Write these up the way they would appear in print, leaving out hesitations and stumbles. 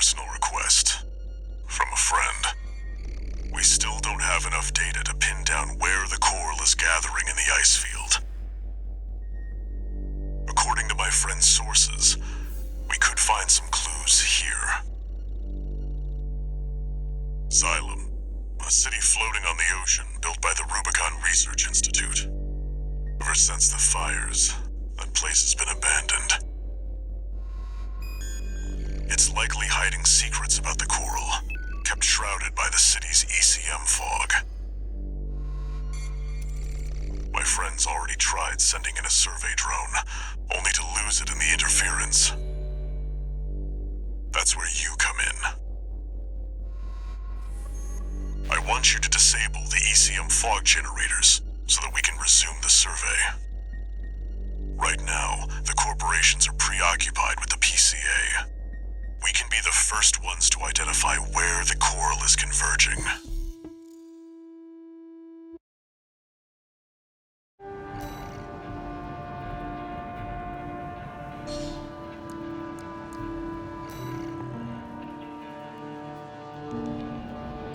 personal request. From a friend. We still don't have enough data to pin down where the coral is gathering in the ice field. According to my friend's sources, we could find some clues here. Xylem, a city floating on the ocean built by the Rubicon Research Institute. Ever since the fires, that place has been abandoned. It's likely hiding secrets about the coral, kept shrouded by the city's ECM fog. My friend's already tried sending in a survey drone, only to lose it in the interference. That's where you come in. I want you to disable the ECM fog generators so that we can resume the survey. Right now, the corporations are preoccupied with the PCA. We can be the first ones to identify where the coral is converging.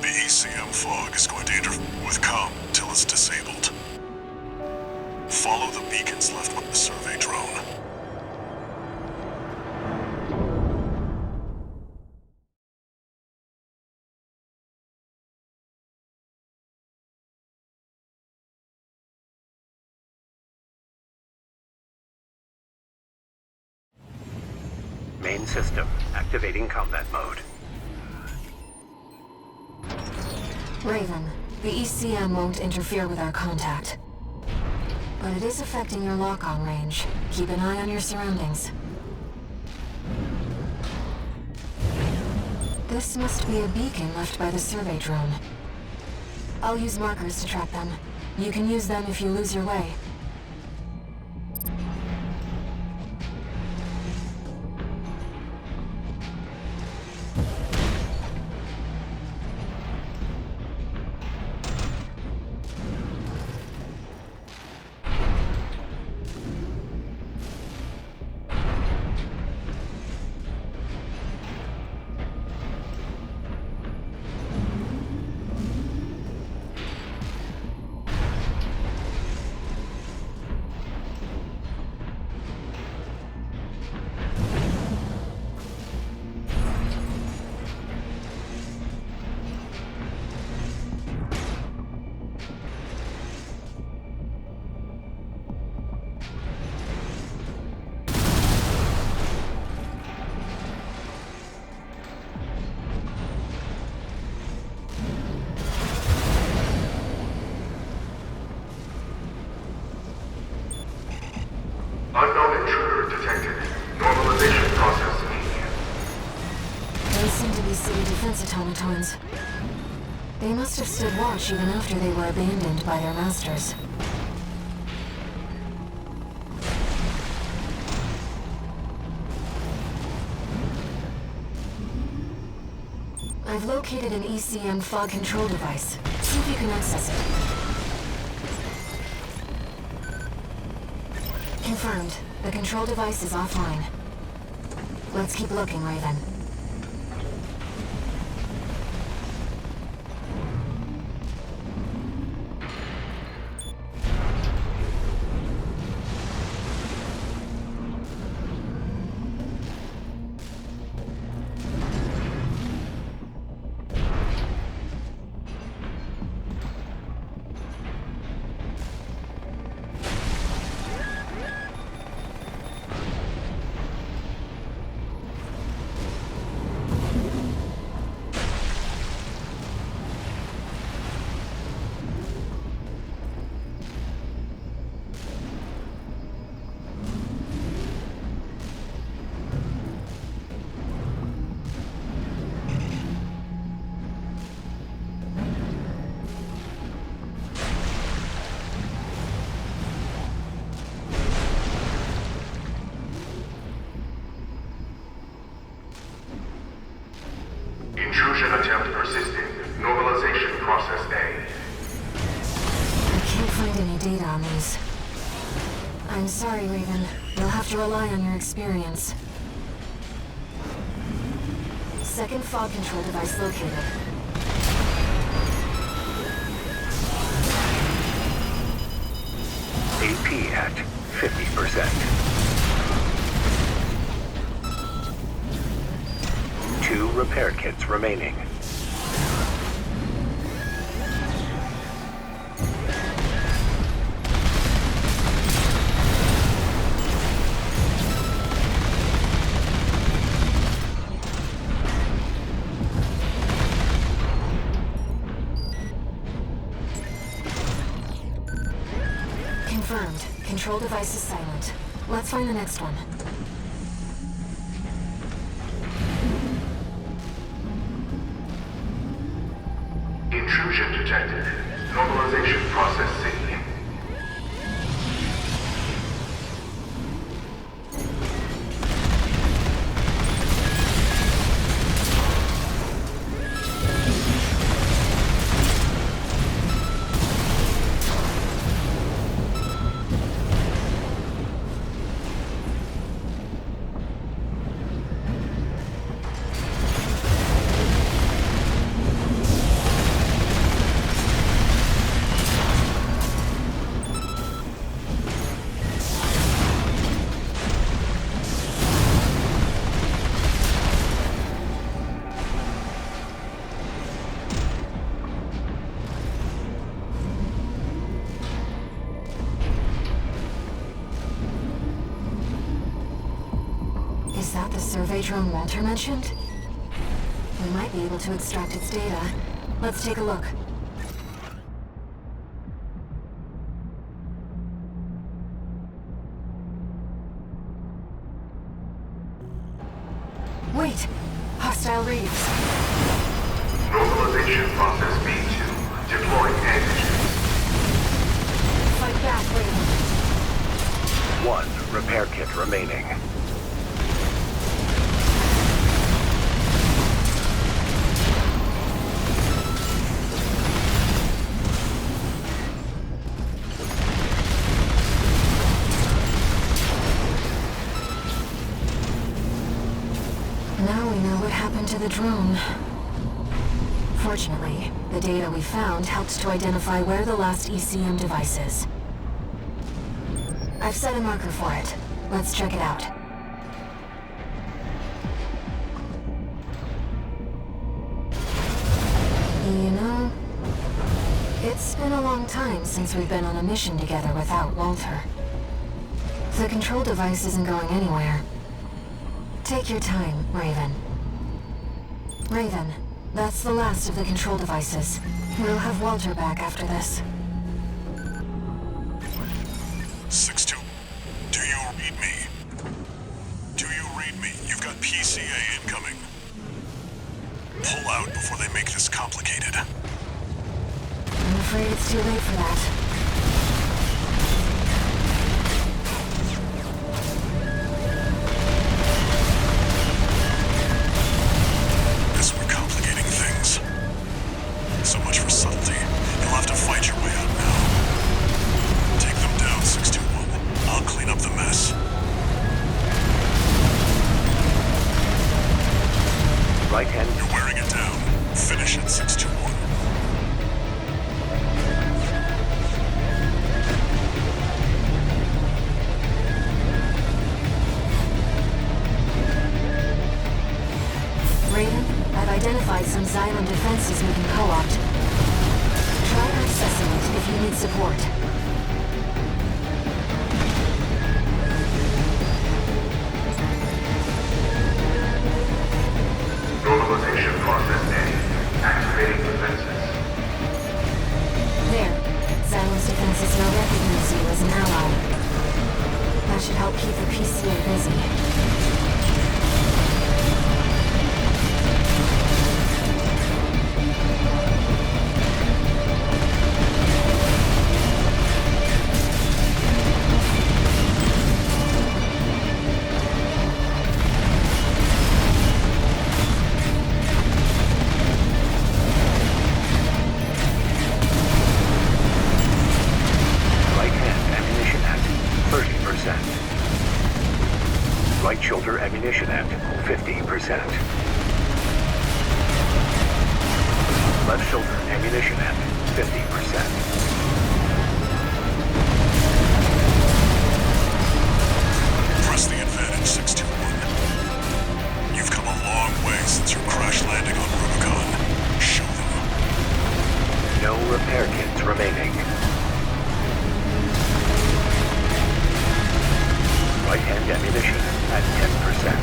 The ECM fog is going to interfere with comm until it's disabled. Follow the beacons left with the survey drone. Main system, activating combat mode. Raven, the ECM won't interfere with our contact. But it is affecting your lock-on range. Keep an eye on your surroundings. This must be a beacon left by the survey drone. I'll use markers to track them. You can use them if you lose your way. Unknown intruder detected. Normalization process immediate. They seem to be city defense automatons. They must have stood watch even after they were abandoned by their masters. I've located an ECM fog control device. See if you can access it. Confirmed. The control device is offline. Let's keep looking, Raven. Intrusion attempt persisting. Normalization process A. I can't find any data on these. I'm sorry, Raven. You'll have to rely on your experience. Second fog control device located. AP at 50%. 2 repair kits remaining. Confirmed. Control device is silent. Let's find the next one. Intrusion detected. Normalization process C. Is that the survey drone Walter mentioned? We might be able to extract its data. Let's take a look. Wait! Hostile reefs. Normalization process B2. Deploying antigens. Fight back, Raven. 1 repair kit remaining. Now we know what happened to the drone. Fortunately, the data we found helped to identify where the last ECM device is. I've set a marker for it. Let's check it out. You know, it's been a long time since we've been on a mission together without Walter. The control device isn't going anywhere. Take your time, Raven. Raven, that's the last of the control devices. We'll have Walter back after this. 6-2. Do you read me? Do you read me? You've got PCA incoming. Pull out before they make this complicated. I'm afraid it's too late for that. Guess we're complicating things. So much for subtlety. You'll have to fight your way out now. Take them down, 621. I'll clean up the mess. Right hand. You're wearing it down. Finish it, 621. Raven, I've identified some Xylem defenses we can co-opt. Try accessing it if you need support. Normalization process A. Activating defenses. There. Xylem's defenses now recognize you as an ally. That should help keep the PCA busy. Right shoulder ammunition at 50%. Left shoulder ammunition at 50%. Press the advantage, 621. You've come a long way since your crash landing on Rubicon. Show them. No repair kits remaining. Right-hand ammunition at 10%.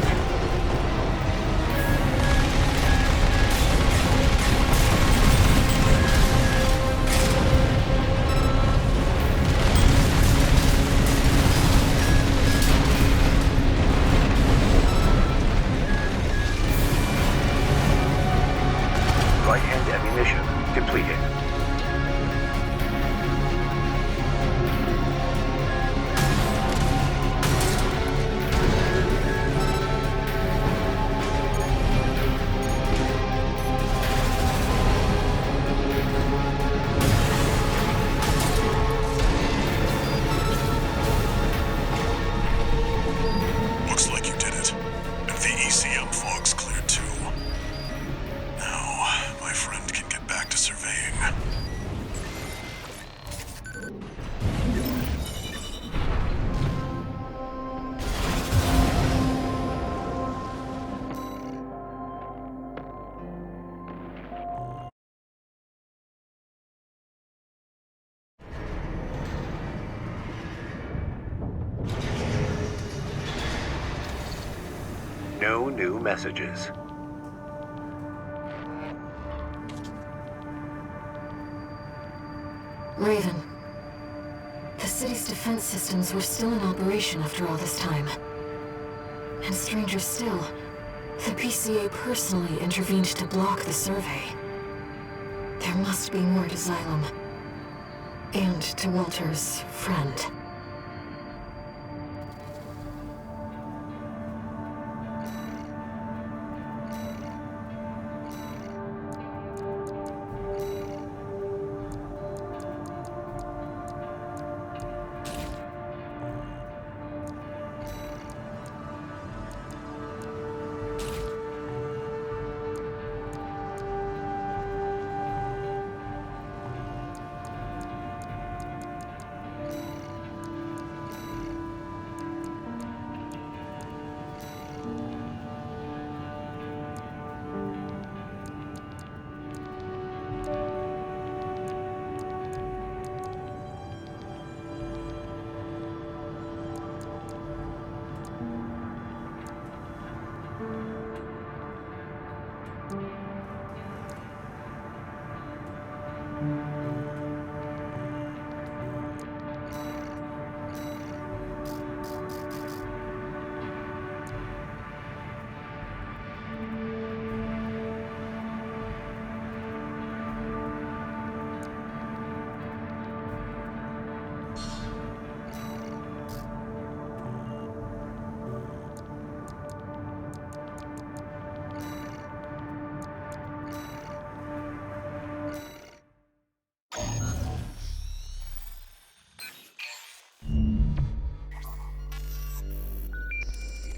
Right-hand ammunition depleted. Looks like you did it. And the ECM fog's cleared too. Now, my friend can get back to surveying. No new messages. Raven. The city's defense systems were still in operation after all this time. And stranger still, the PCA personally intervened to block the survey. There must be more to Xylem. And to Walter's friend.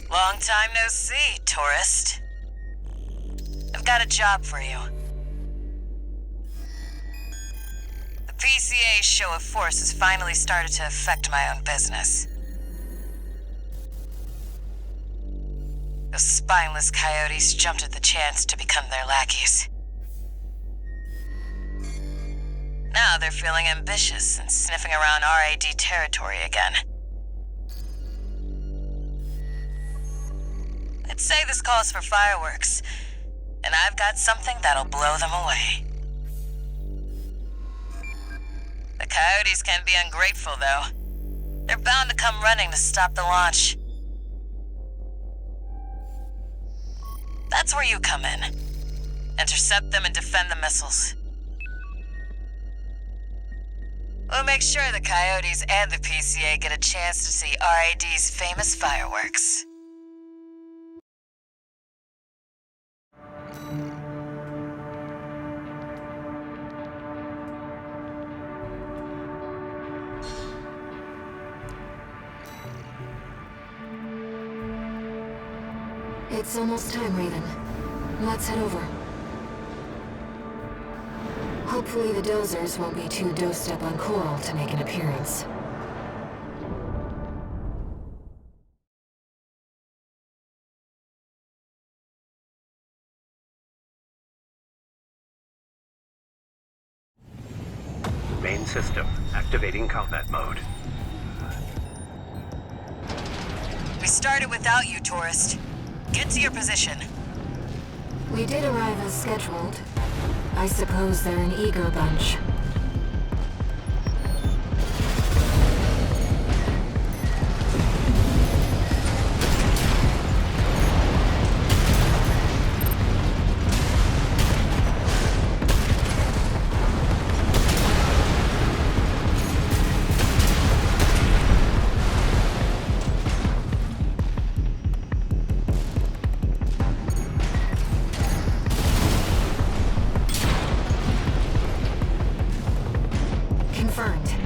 Long time no see, tourist. I've got a job for you. The PCA's show of force has finally started to affect my own business. Those spineless coyotes jumped at the chance to become their lackeys. Now they're feeling ambitious and sniffing around RAD territory again. I'd say this calls for fireworks, and I've got something that'll blow them away. The coyotes can be ungrateful, though. They're bound to come running to stop the launch. That's where you come in. Intercept them and defend the missiles. We'll make sure the coyotes and the PCA get a chance to see RAD's famous fireworks. It's almost time, Raven. Let's head over. Hopefully the dozers won't be too dosed up on coral to make an appearance. Main system activating combat mode. We started without you, tourist. Get to your position. We did arrive as scheduled. I suppose they're an eager bunch.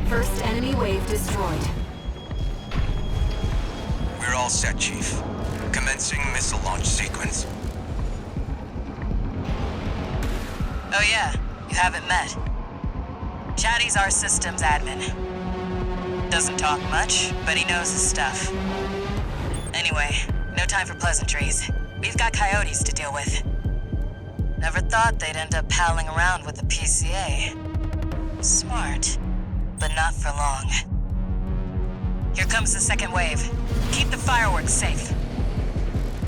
First enemy wave destroyed. We're all set, Chief. Commencing missile launch sequence. Oh yeah, you haven't met. Chatty's our systems admin. Doesn't talk much, but he knows his stuff. Anyway, no time for pleasantries. We've got coyotes to deal with. Never thought they'd end up palling around with the PCA. Smart. But not for long. Here comes the second wave. Keep the fireworks safe.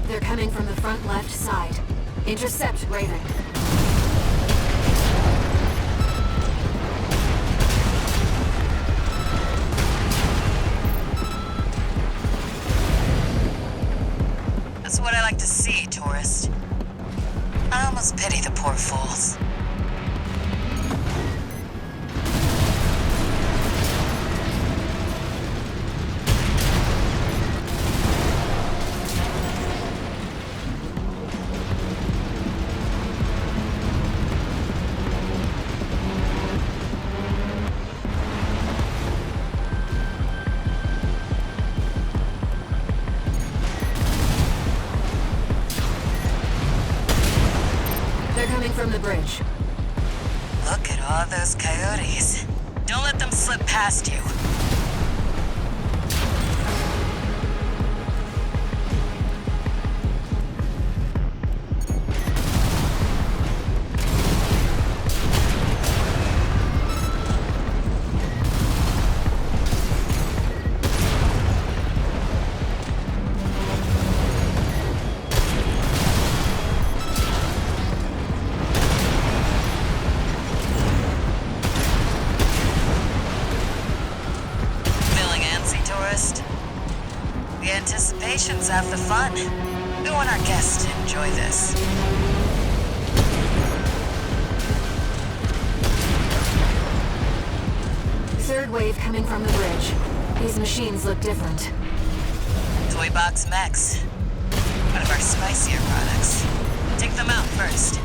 They're coming from the front left side. Intercept, Raven. That's what I like to see, tourist. I almost pity the poor fools. From the bridge. Look at all those coyotes. Don't let them slip past you. The anticipation's half the fun. We want our guests to enjoy this. Third wave coming from the bridge. These machines look different. Toy box mechs. One of our spicier products. Take them out first.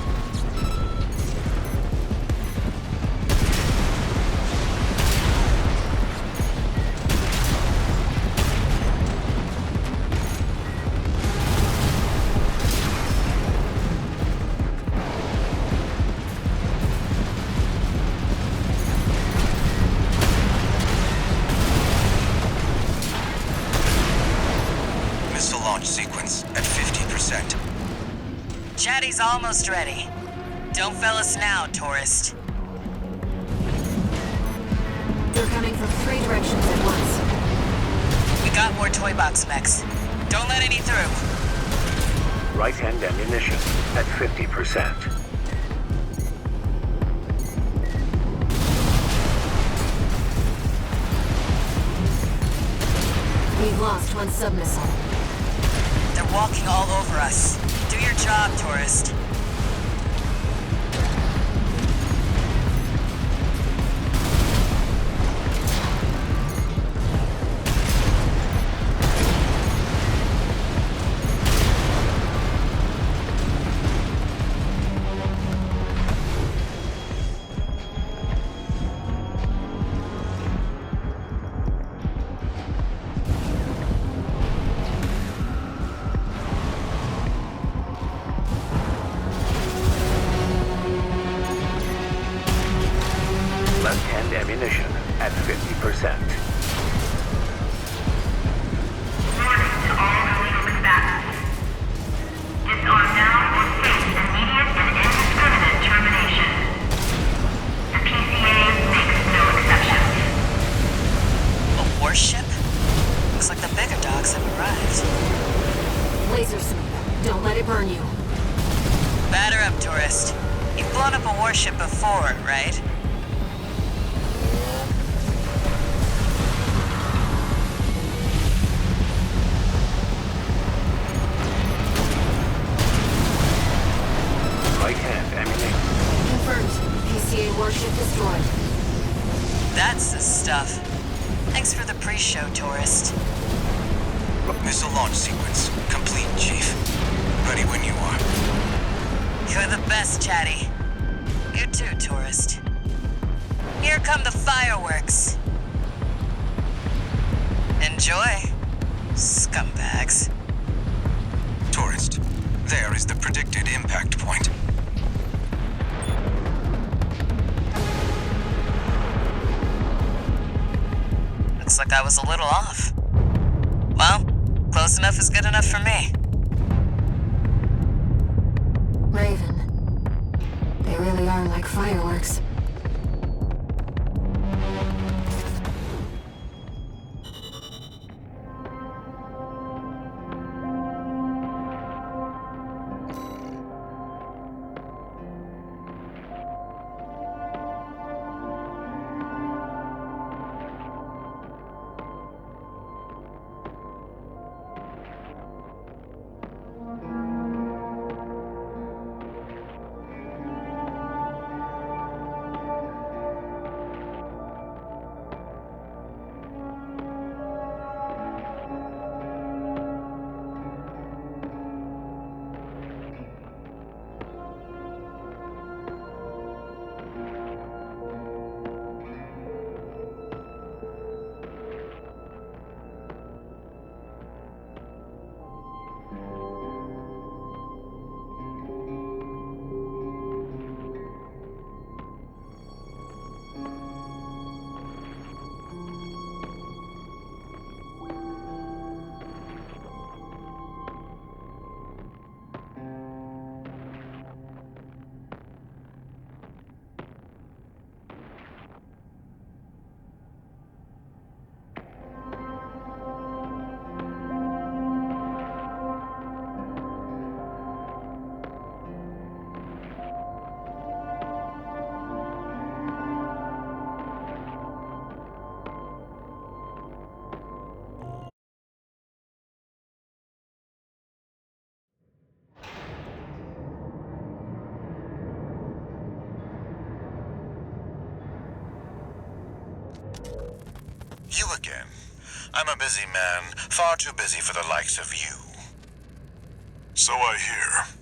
Sequence at 50%. Chatty's almost ready. Don't fail us now, tourist. They're coming from 3 directions at once. We got more toy box mechs. Don't let any through. Right-hand ammunition at 50%. We've lost one submissile. They're walking all over us. Do your job, tourist. bigger dogs have arrived. Laser sweep. Don't let it burn you. Batter up, tourist. You've blown up a warship before, right? Right hand ammunition. Confirmed. PCA warship destroyed. That's the stuff. Thanks for the pre-show, tourist. Missile launch sequence complete, Chief. Ready when you are. You're the best, Chatty. You too, tourist. Here come the fireworks. Enjoy, scumbags. Tourist, there is the predicted impact point. Looks like I was a little off. Well, close enough is good enough for me. Raven. They really are like fireworks. You again. I'm a busy man, far too busy for the likes of you. So I hear.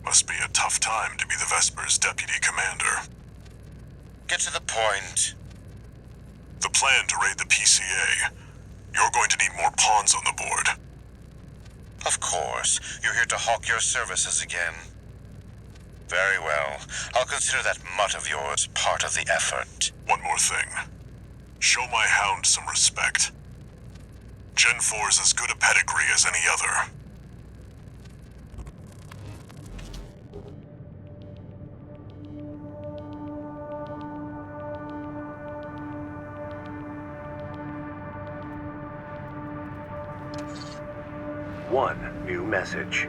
Must be a tough time to be the Vesper's deputy commander. Get to the point. The plan to raid the PCA. You're going to need more pawns on the board. Of course, you're here to hawk your services again. Very well. I'll consider that mutt of yours part of the effort. One more thing. Show my hound some respect. Gen 4's as good a pedigree as any other. One new message.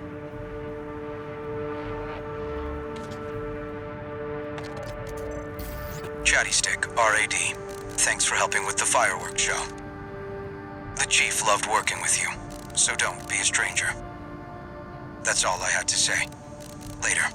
Chatty Stick, RAD. Thanks for helping with the fireworks show. The Chief loved working with you, so don't be a stranger. That's all I had to say. Later.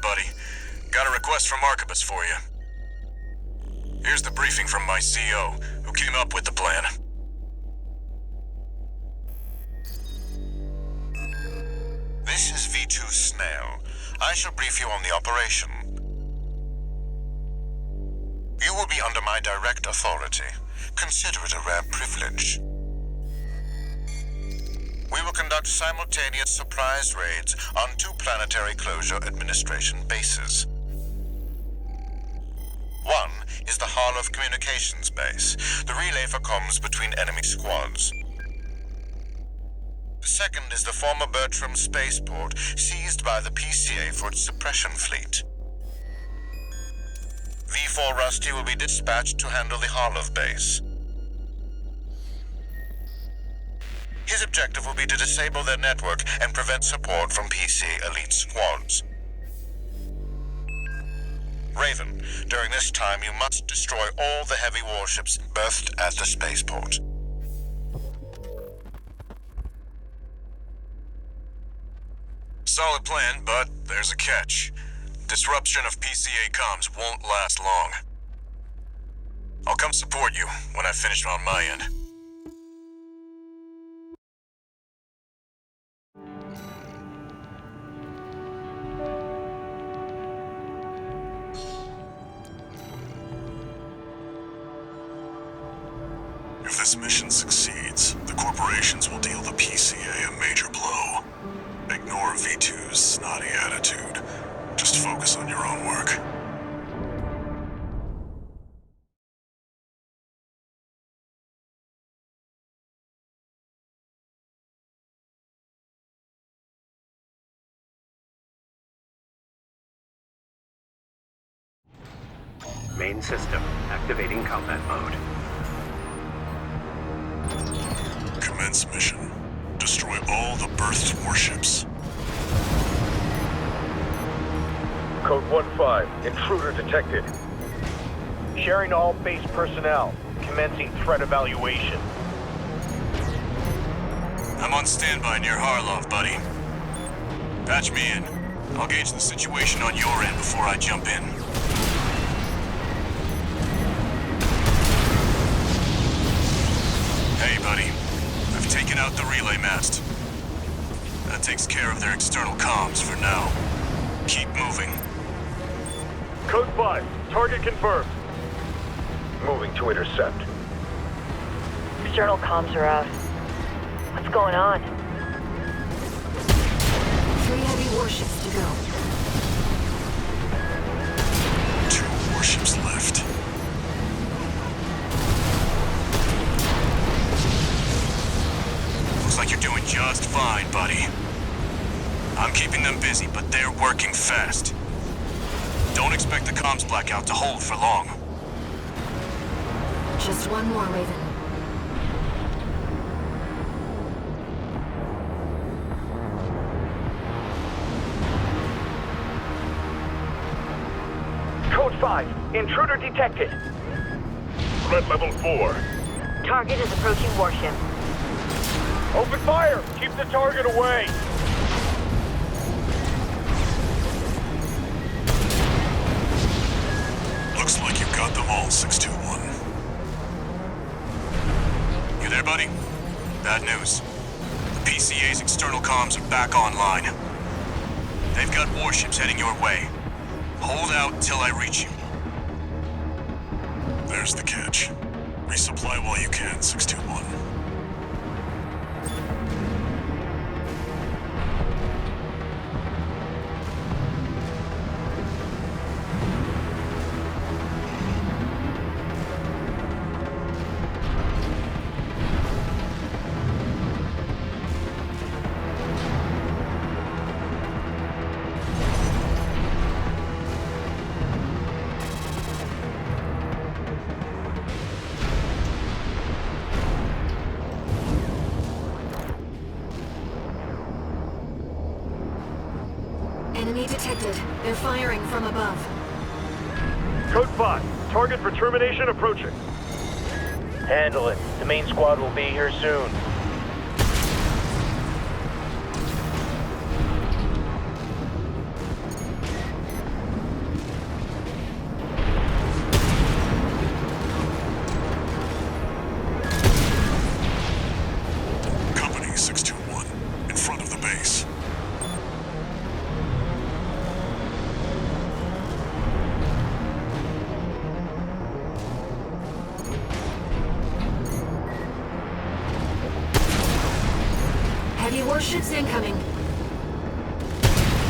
buddy. Got a request from Archibus for you. Here's the briefing from my CO, who came up with the plan. This is V2 Snail. I shall brief you on the operation. You will be under my direct authority. Consider it a rare privilege. We will conduct simultaneous surprise raids on 2 planetary closure administration bases. One is the Hall of Communications base, the relay for comms between enemy squads. The second is the former Bertram spaceport, seized by the PCA for its suppression fleet. V4 Rusty will be dispatched to handle the Hollow base. His objective will be to disable their network and prevent support from PC elite squads. Raven, during this time you must destroy all the heavy warships berthed at the spaceport. Solid plan, but there's a catch. Disruption of PCA comms won't last long. I'll come support you when I finish on my end. If this mission succeeds, the corporations will deal the PCA a major blow. Ignore V2's snotty attitude. Just focus on your own work. Main system, activating combat mode. Commence mission. Destroy all the berthed warships. Code 1-5. Intruder detected. Sharing all base personnel. Commencing threat evaluation. I'm on standby near Harlov, buddy. Patch me in. I'll gauge the situation on your end before I jump in. Hey, buddy. I've taken out the relay mast. That takes care of their external comms for now. Keep moving. Code 5. Target confirmed. Moving to intercept. External comms are out. What's going on? 3 heavy warships to go. 2 warships left. Looks like you're doing just fine, buddy. I'm keeping them busy, but they're working fast. Don't expect the comms blackout to hold for long. Just one more, Raven. Code 5. Intruder detected. Threat level 4. Target is approaching warship. Open fire! Keep the target away! Looks like you got them all, 621. You there, buddy? Bad news. The PCA's external comms are back online. They've got warships heading your way. Hold out till I reach you. There's the catch. Resupply while you can, 621. Enemy detected. They're firing from above. Code 5. Target for termination approaching. Handle it. The main squad will be here soon. 621, in front of the base. Heavy warships incoming.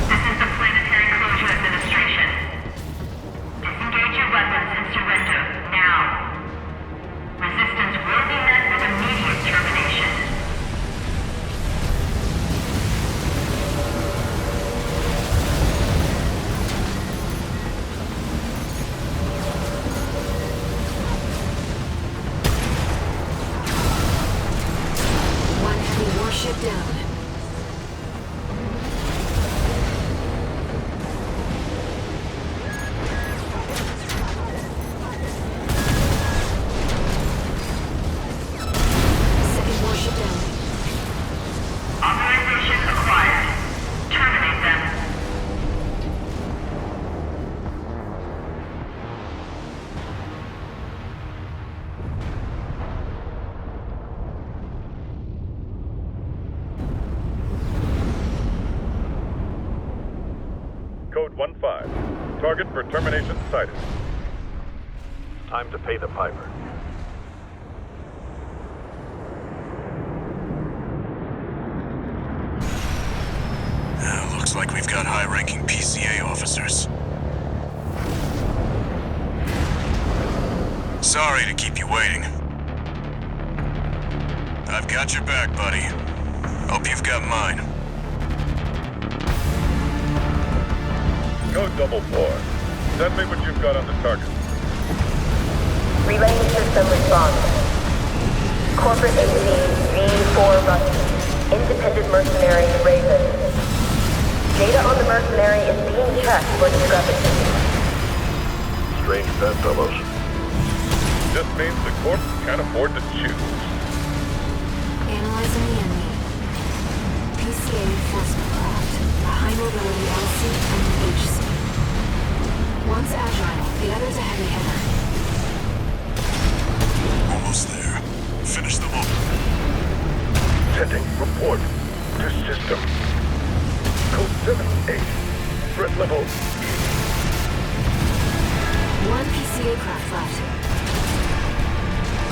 This is the Planetary Closure Administration. Disengage your weapons and surrender, now. Resistance will be met with immediate termination. One heavy warship down. Second warship down. Authorization acquired. Terminate them. Code 1-5. Target for termination sighted. Time to pay the piper. Looks like we've got high-ranking PCA officers. Sorry to keep you waiting. I've got your back, buddy. Hope you've got mine. Code 4. Send me what you've got on the target. Relaying system response. Corporate AC V4 Rusty. Independent mercenary Raven. Data on the mercenary is being checked for discrepancies. Strange bedfellows. Just means the Corp can't afford to choose. Analyzing the enemy. PCA enforcement craft. A high mobility LC and HC. One's agile, the other's a heavy hitter. Almost there. Finish them up. Sending report to system. Code 7-8. Threat level E. One PCA craft left.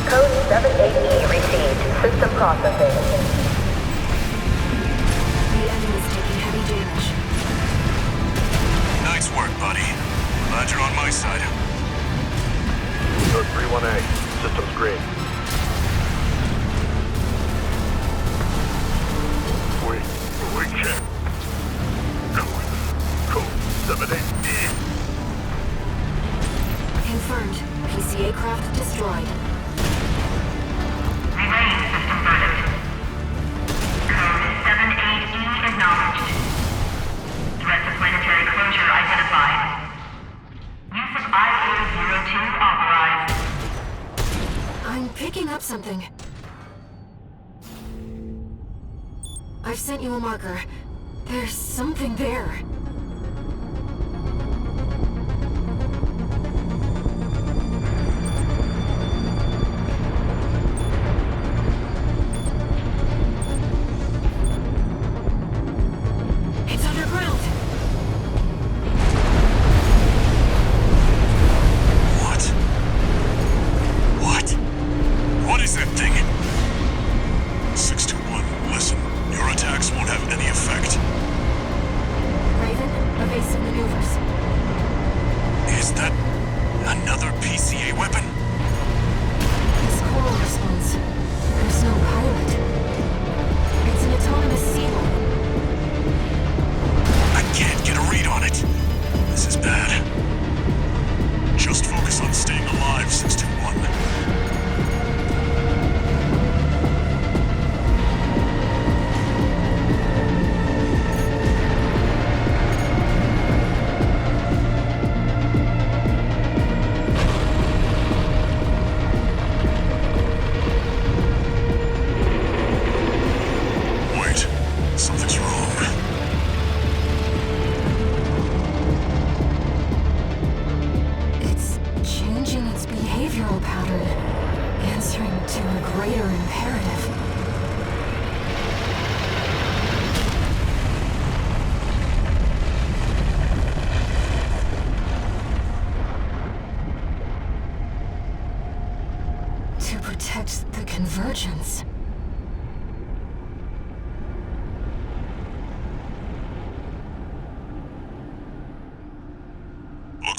Code 78E received. System processing. The enemy's taking heavy damage. Nice work, buddy. Glad you're on my side. Code 31A. System's green. We can't. Code 78E. Confirmed. PCA craft destroyed. Relaying system verdict. Code 78E acknowledged. Threat to planetary closure identified. Use of IA-02 authorized. I'm picking up something. I've sent you a marker. There's something there. It's underground. What is that thing? 621, listen. Your attacks won't have any effect. Raven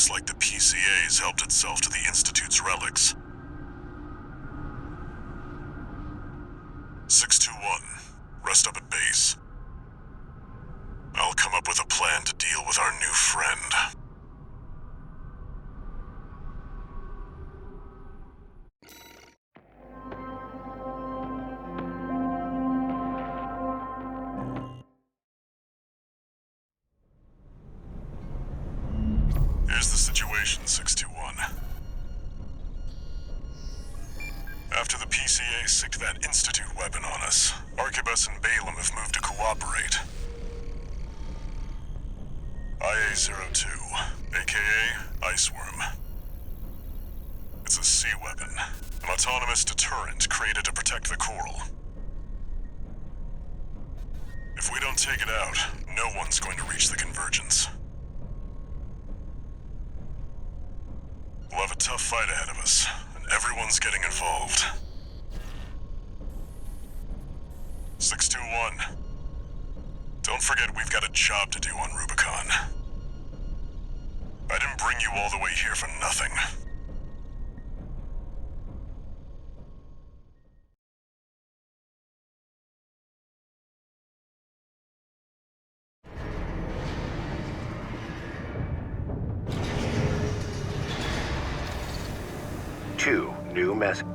Looks like the PCA's helped itself to the Institute's relics. 621, rest up at base. I'll come up with a plan to deal with our new friend. Here's the situation, 621. After the PCA sicked that Institute weapon on us, Arquebus and Balaam have moved to cooperate. IA-02, aka Iceworm. It's a sea weapon, an autonomous deterrent created to protect the coral. If we don't take it out, no one's going to reach the convergence. We'll have a tough fight ahead of us, and everyone's getting involved. 621. Don't forget we've got a job to do on Rubicon. I didn't bring you all the way here for nothing. Two new messages.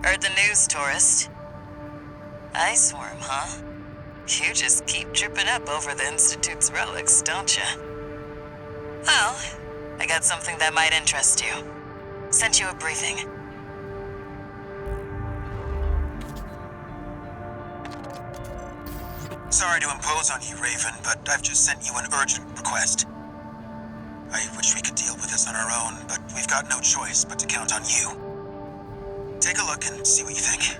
Heard the news, tourist. Iceworm, huh? You just keep tripping up over the Institute's relics, don't you? Well, I got something that might interest you. Sent you a briefing. Sorry to impose on you, Raven, but I've just sent you an urgent request. I wish we could deal with this on our own, but we've got no choice but to count on you. Take a look and see what you think.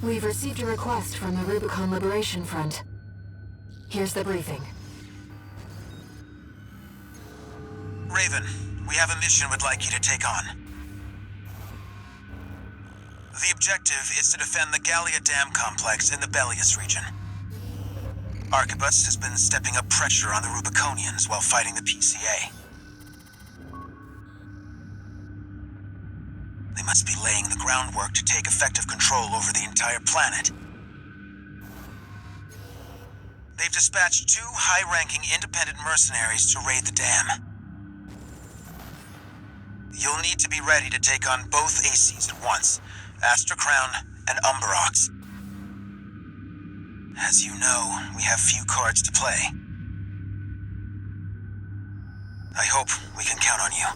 We've received a request from the Rubicon Liberation Front. Here's the briefing. Raven, we have a mission we'd like you to take on. The objective is to defend the Gallia Dam complex in the Bellius region. Arquebus has been stepping up pressure on the Rubiconians while fighting the PCA. They must be laying the groundwork to take effective control over the entire planet. They've dispatched 2 high-ranking independent mercenaries to raid the dam. You'll need to be ready to take on both ACs at once, Astra Crown and Umberox. As you know, we have few cards to play. I hope we can count on you.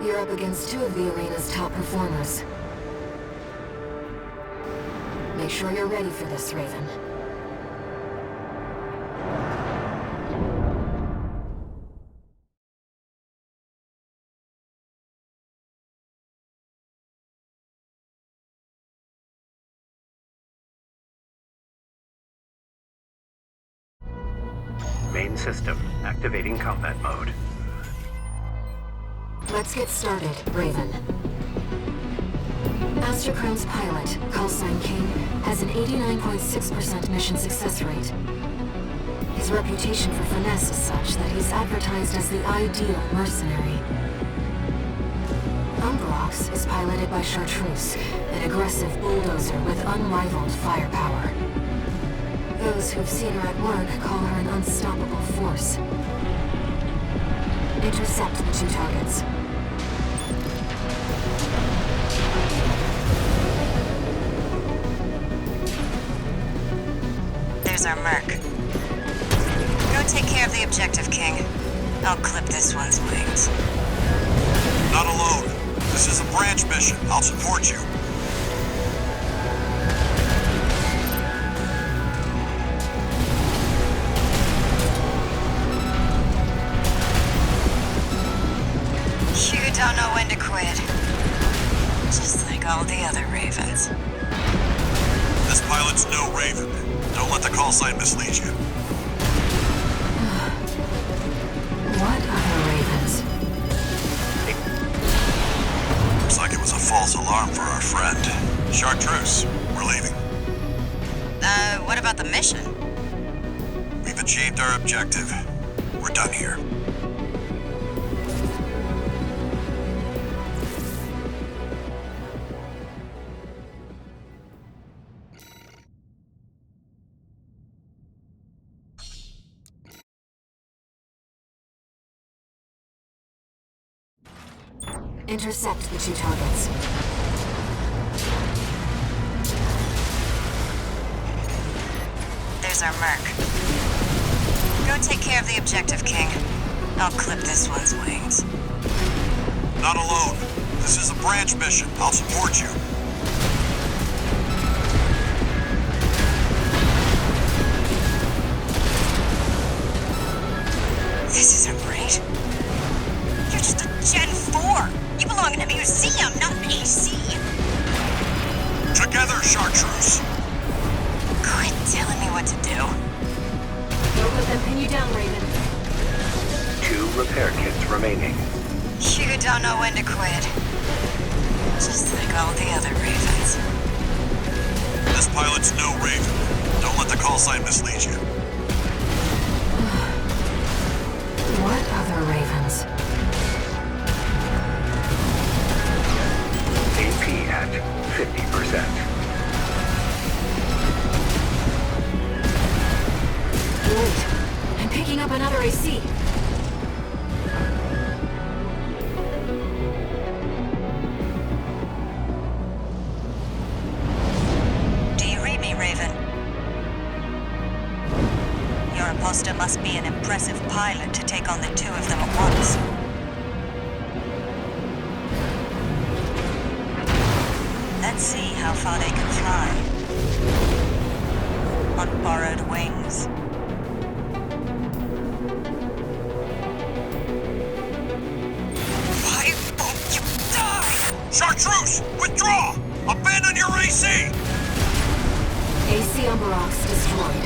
You're up against two of the arena's top performers. Make sure you're ready for this, Raven. Main system, activating combat mode. Let's get started, Raven. Astrocrown's pilot, callsign King, has an 89.6% mission success rate. His reputation for finesse is such that he's advertised as the ideal mercenary. Umbrox is piloted by Chartreuse, an aggressive bulldozer with unrivaled firepower. Those who've seen her at work call her an unstoppable force. Intercept the two targets. There's our merc. Go take care of the objective, King. I'll clip this one's wings. Not alone. This is a branch mission. I'll support you. You don't know when to quit. Just like all the other Ravens. This pilot's no Raven. Don't let the call sign mislead you. What other Ravens? Looks like it was a false alarm for our friend. Chartreuse, we're leaving. What about the mission? We've achieved our objective. We're done here. Intercept the two targets. There's our merc. Go take care of the objective, King. I'll clip this one's wings. Not alone. This is a branch mission. I'll support you. This isn't right. You're just a Gen 4. You belong in a museum, not an AC. Together, Chartreuse. Quit telling me what to do. Don't let them pin you down, Raven. 2 repair kits remaining. You don't know when to quit. Just like all the other Ravens. This pilot's no Raven. Don't let the call sign mislead you. What other Ravens? AP at 50%. Wait, I'm picking up another AC. Do you read me, Raven? Your imposter must be an impressive pilot to take on the two of them at once. Let's see how far they can fly. On borrowed wings. Why won't you die? Chartreuse, withdraw! Abandon your AC! AC Umbrox destroyed.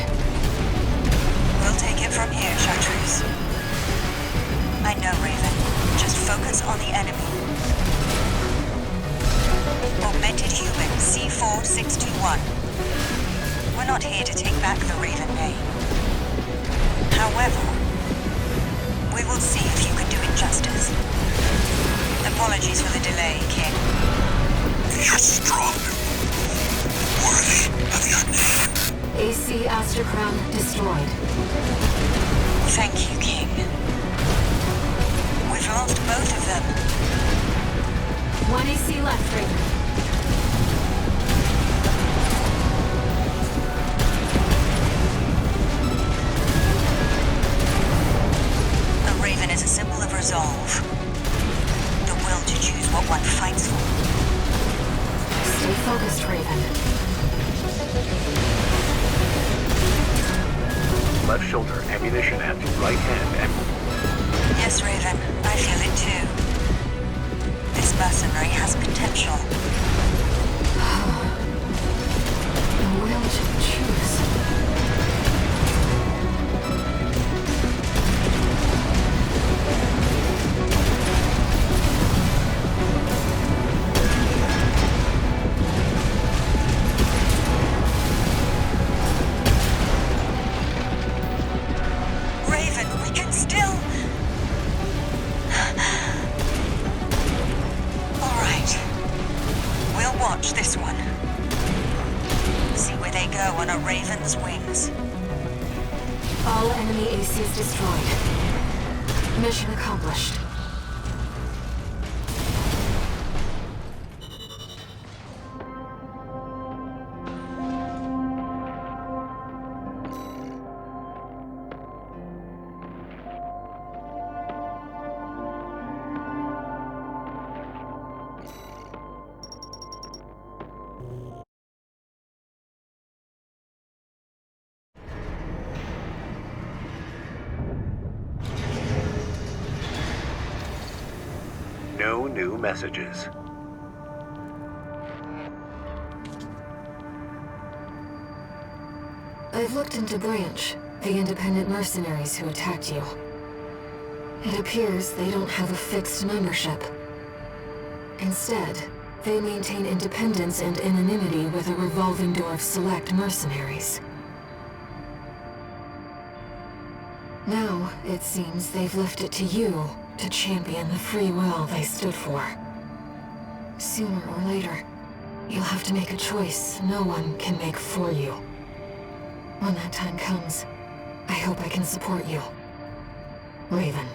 We'll take it from here, Chartreuse. I know, Raven. Just focus on the enemy. Augmented human C4621. We're not here to take back the Raven name. However, we will see if you can do it justice. Apologies for the delay, King. You're strong. Worthy of your name. AC Astrocrown destroyed. Thank you, King. We've lost both of them. One AC left, Raven. A Raven is a symbol of resolve. The will to choose what one fights for. Stay focused, Raven. Left shoulder ammunition at right hand and... Yes, Raven. I feel it too. This mercenary has potential. Will to choose. Raven, we can still... All right. We'll watch this one. See where they go on a Raven's wings. All enemy ACs destroyed. Mission accomplished. No new messages. I've looked into Branch, the independent mercenaries who attacked you. It appears they don't have a fixed membership. Instead, they maintain independence and anonymity with a revolving door of select mercenaries. Now, it seems they've left it to you to champion the free will they stood for. Sooner or later, you'll have to make a choice no one can make for you. When that time comes, I hope I can support you. Raven.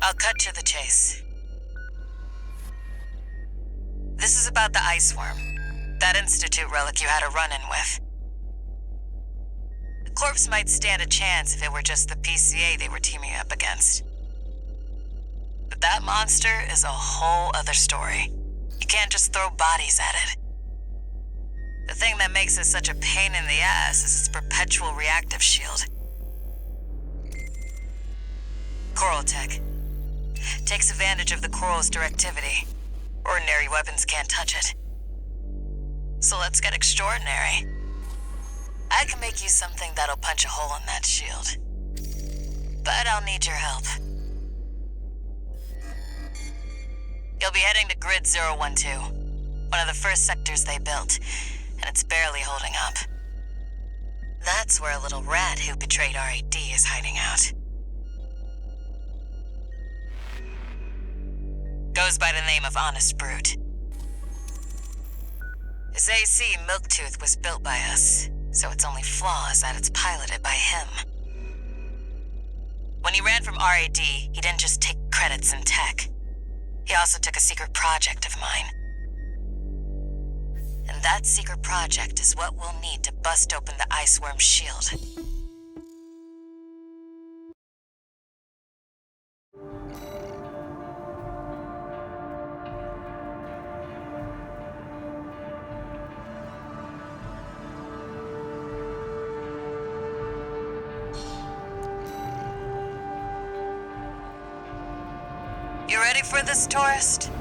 I'll cut to the chase. This is about the ice worm. That Institute relic you had a run-in with. The corpse might stand a chance if it were just the PCA they were teaming up against. But that monster is a whole other story. You can't just throw bodies at it. The thing that makes it such a pain in the ass is its perpetual reactive shield. Coral tech. Takes advantage of the coral's directivity. Ordinary weapons can't touch it. So let's get extraordinary. I can make you something that'll punch a hole in that shield. But I'll need your help. You'll be heading to Grid 012, one of the first sectors they built, and it's barely holding up. That's where a little rat who betrayed RAD is hiding out. Goes by the name of Honest Brute. His AC, Milktooth, was built by us, so its only flaw is that it's piloted by him. When he ran from RAD, he didn't just take credits in tech. He also took a secret project of mine. And that secret project is what we'll need to bust open the ice worm's shield. You ready for this, tourist?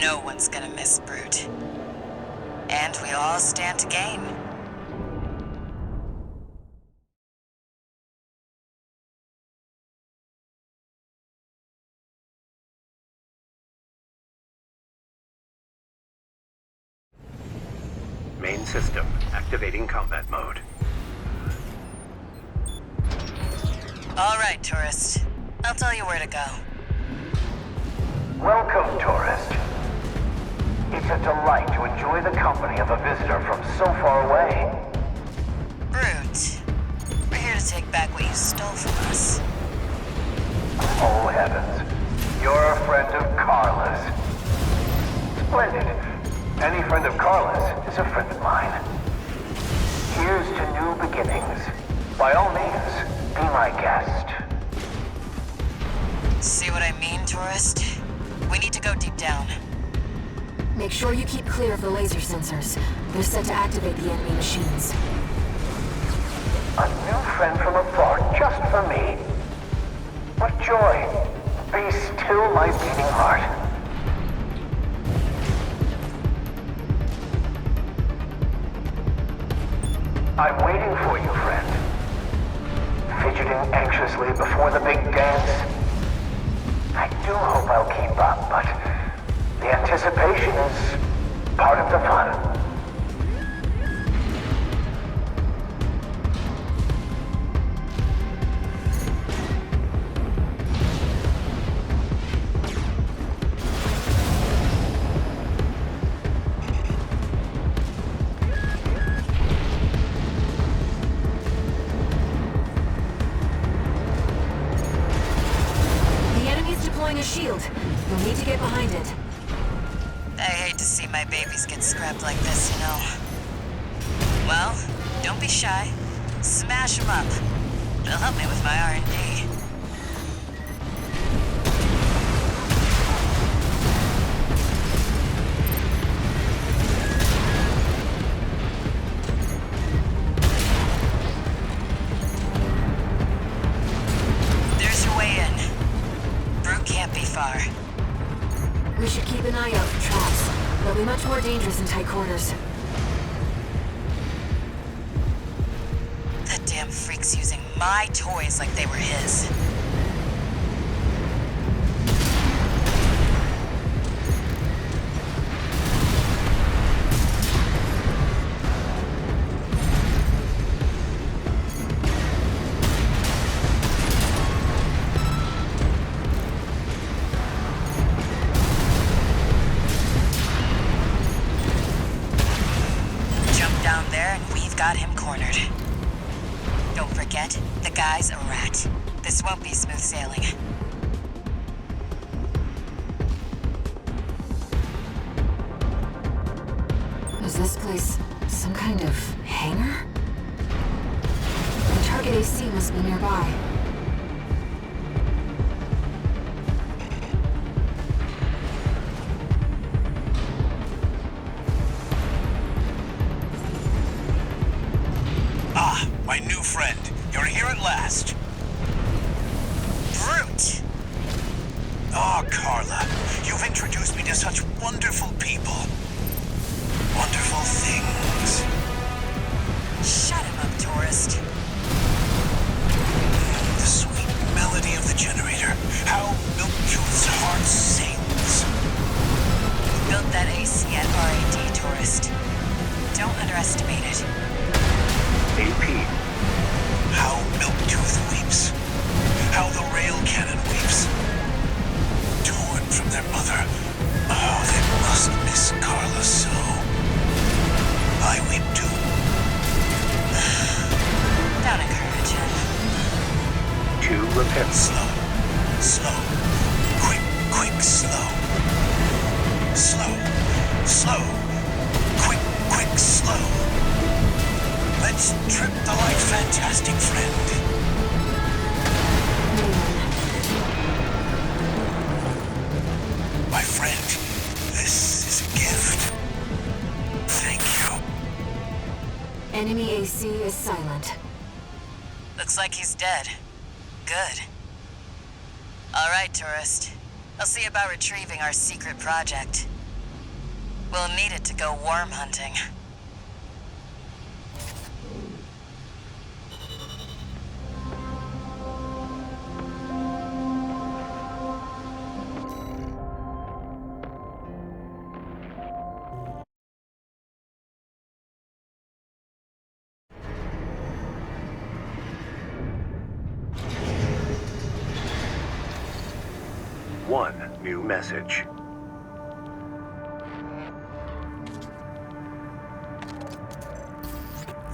No one's gonna miss Brute. And we all stand to gain. Main system, activating combat mode. All right, tourist. I'll tell you where to go. Welcome, tourist. It's a delight to enjoy the company of a visitor from so far away. Brute, we're here to take back what you stole from us. Oh, heavens. You're a friend of Carla's. Splendid. Any friend of Carla's is a friend of mine. Here's to new beginnings. By all means, be my guest. See what I mean, tourist? We need to go deep down. Make sure you keep clear of the laser sensors. They're set to activate the enemy machines. A new friend from afar, just for me. What joy. Be still my beating heart. I'm waiting for you, friend. Fidgeting anxiously before the big dance. I do hope I'll keep up, but the anticipation is part of the fun. A shield. You'll need to get behind it. I hate to see my babies get scrapped like this, you know. Well, don't be shy. Smash them up. It'll help me with my R&D. There's your way in. Brute can't be far. We should keep an eye out for traps. They'll be much more dangerous in tight quarters. That damn freak's using my toys like they were his. Got him cornered. Don't forget, the guy's a rat. This won't be smooth sailing. Is this place some kind of hangar? The target AC must be nearby. Ah, my new friend. You're here at last. Brute! Oh, Carla, you've introduced me to such wonderful people. Wonderful things. Shut him up, tourist. The sweet melody of the generator. How Milkjuice's heart sings. Built that AC at RAD, tourist. Don't underestimate it. AP. How Milktooth weeps. How the rail cannon weeps. Torn from their mother. Oh, they must miss Carla so. I weep too. Don't encourage him. 2 repent. Slow. Slow. Quick, quick, slow. Slow. Slow. Quick, quick, slow. Let's trip the light, fantastic friend. My friend, this is a gift. Thank you. Enemy AC is silent. Looks like he's dead. Good. All right, tourist. I'll see about retrieving our secret project. We'll need it to go worm hunting. One new message.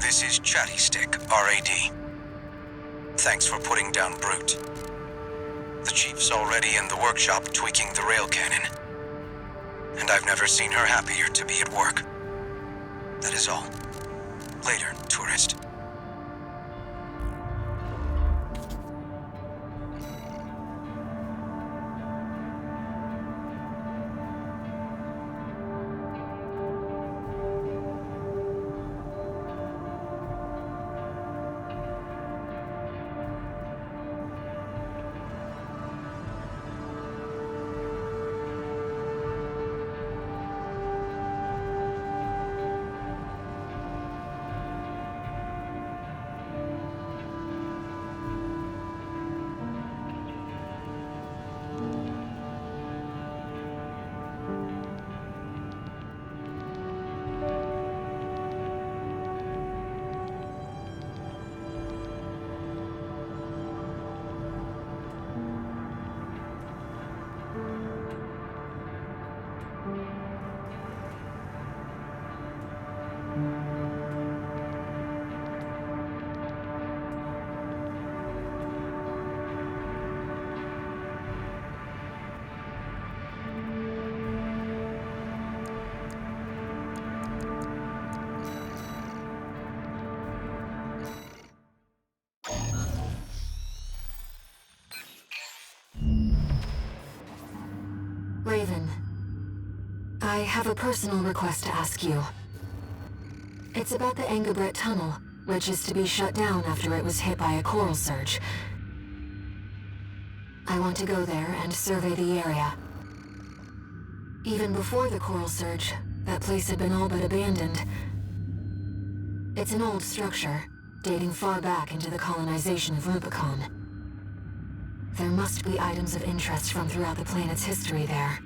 This is Chatty Stick, RAD. Thanks for putting down Brute. The Chief's already in the workshop tweaking the rail cannon. And I've never seen her happier to be at work. That is all. Later, tourist. Raven, I have a personal request to ask you. It's about the Engabrit Tunnel, which is to be shut down after it was hit by a coral surge. I want to go there and survey the area. Even before the coral surge, that place had been all but abandoned. It's an old structure, dating far back into the colonization of Rubicon. There must be items of interest from throughout the planet's history there.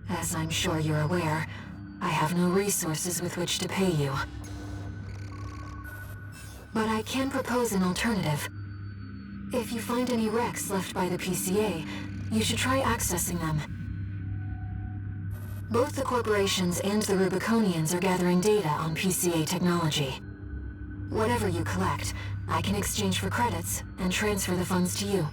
As I'm sure you're aware, I have no resources with which to pay you. But I can propose an alternative. If you find any wrecks left by the PCA, you should try accessing them. Both the corporations and the Rubiconians are gathering data on PCA technology. Whatever you collect, I can exchange for credits and transfer the funds to you.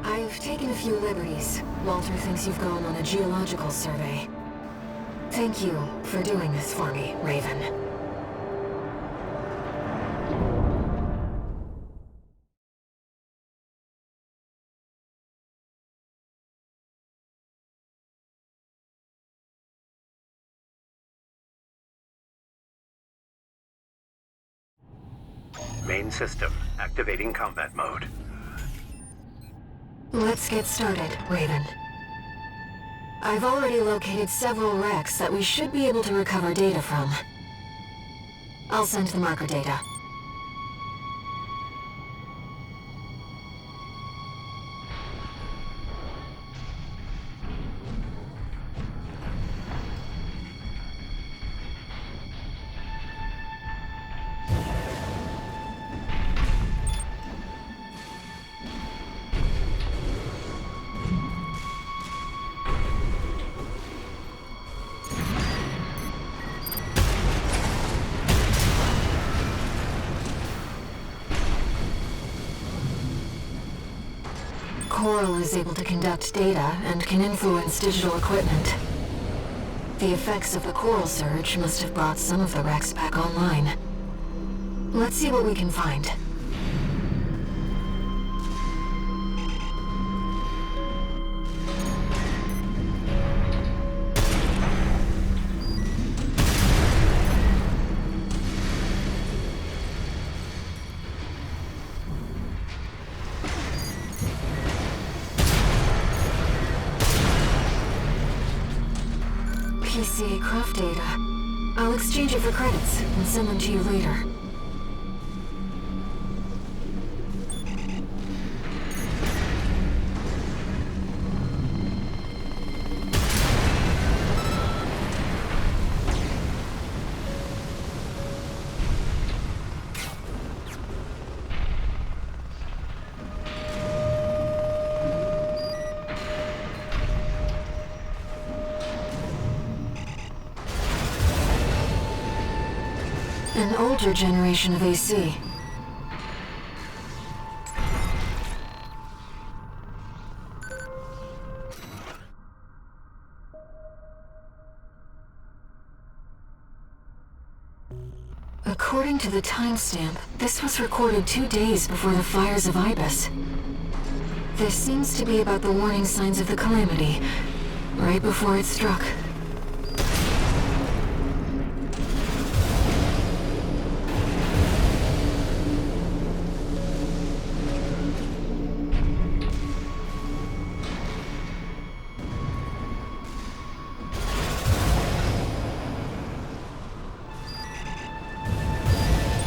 I've taken a few liberties. Walter thinks you've gone on a geological survey. Thank you for doing this for me, Raven. Main system, activating combat mode. Let's get started, Raven. I've already located several wrecks that we should be able to recover data from. I'll send the marker data. Coral is able to conduct data and can influence digital equipment. The effects of the coral surge must have brought some of the wrecks back online. Let's see what we can find. PCA craft data. I'll exchange it for credits and send them to you later. An older generation of AC. According to the timestamp, this was recorded 2 days before the fires of Ibis. This seems to be about the warning signs of the calamity, right before it struck.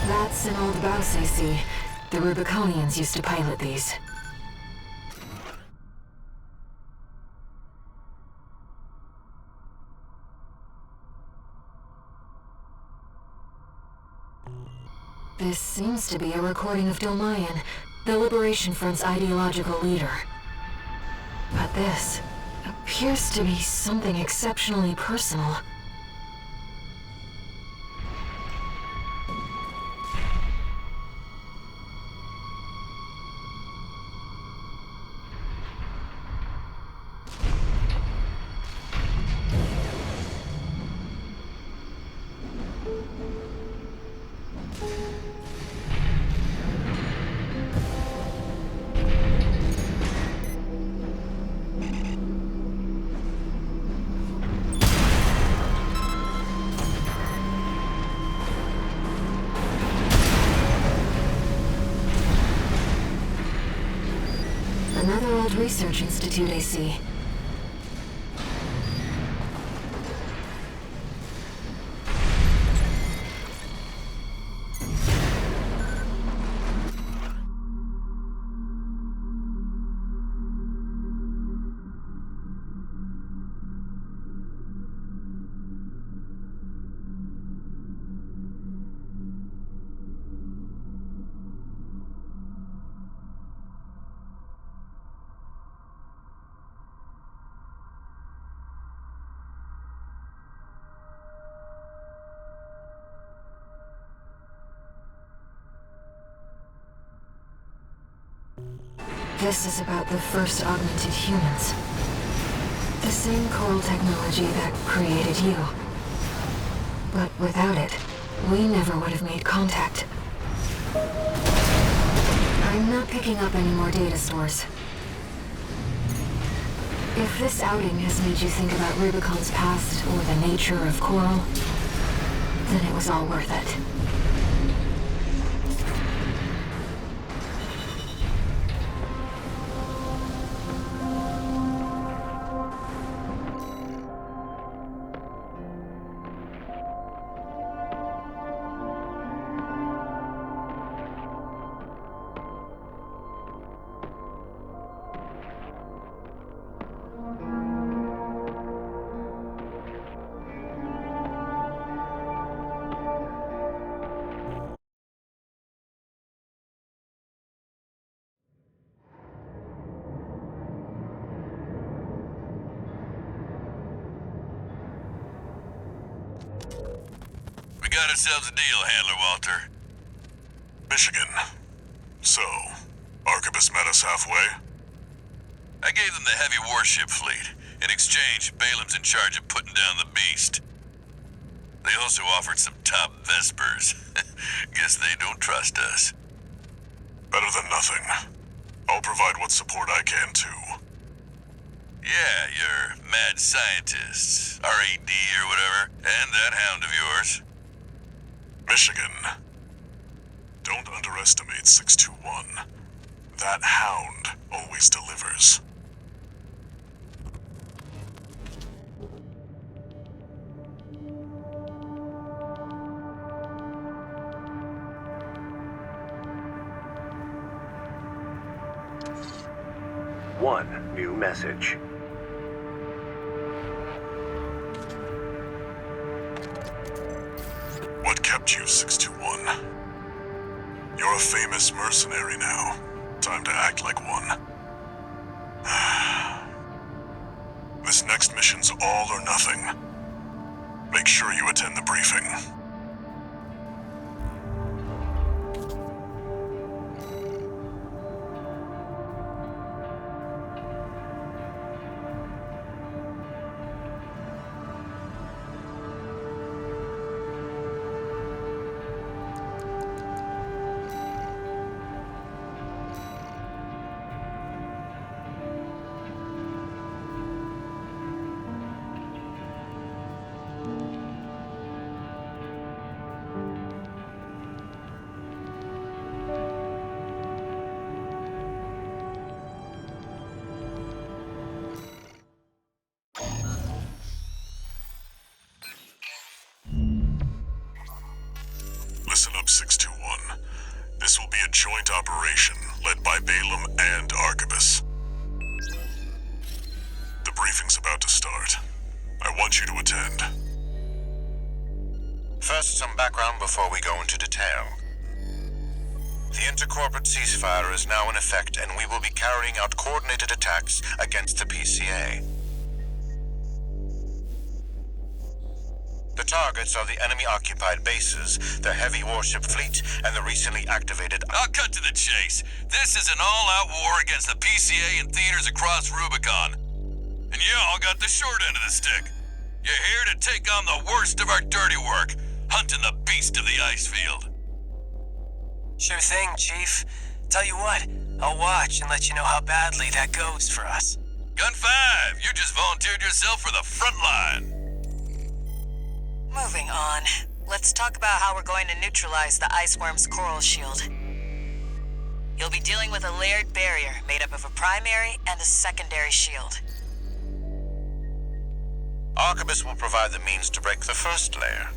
That's an old Baus AC. The Rubiconians used to pilot these. This seems to be a recording of Dolmayan, the Liberation Front's ideological leader. But this appears to be something exceptionally personal. Research Institute, AC. This is about the first augmented humans. The same coral technology that created you. But without it, we never would have made contact. I'm not picking up any more data stores. If this outing has made you think about Rubicon's past or the nature of coral, then it was all worth it. We got ourselves a deal, Handler Walter. Michigan. So, Arquebus met us halfway? I gave them the heavy warship fleet. In exchange, Balaam's in charge of putting down the beast. They also offered some top Vespers. Guess they don't trust us. Better than nothing. I'll provide what support I can, too. Yeah, your mad scientists, RAD or whatever, and that hound of yours. Michigan. Don't underestimate 621. That hound always delivers. One new message. What kept you, 621? You're a famous mercenary now. Time to act like one. This next mission's all or nothing. Make sure you attend the briefing. Listen up, 621. This will be a joint operation led by Balaam and Arquebus. The briefing's about to start. I want you to attend. First, some background before we go into detail. The intercorporate ceasefire is now in effect, and we will be carrying out coordinated attacks against the PCA. The targets are the enemy-occupied bases, their heavy warship fleet, and the recently activated... I'll cut to the chase. This is an all-out war against the PCA and theaters across Rubicon. And y'all got the short end of the stick. You're here to take on the worst of our dirty work, hunting the beast of the ice field. Sure thing, Chief. Tell you what, I'll watch and let you know how badly that goes for us. Gun 5, you just volunteered yourself for the front line. Moving on. Let's talk about how we're going to neutralize the iceworm's coral shield. You'll be dealing with a layered barrier made up of a primary and a secondary shield. Arquebus will provide the means to break the first layer.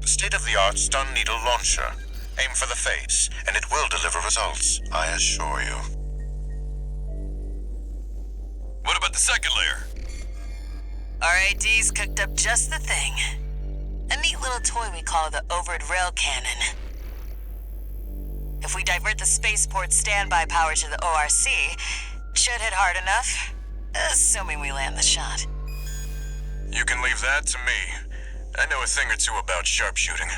The state-of-the-art stun needle launcher. Aim for the face, and it will deliver results, I assure you. What about the second layer? RAD's cooked up just the thing. A neat little toy we call the overed rail cannon. If we divert the spaceport standby power to the ORC, should hit hard enough, assuming we land the shot. You can leave that to me. I know a thing or two about sharpshooting.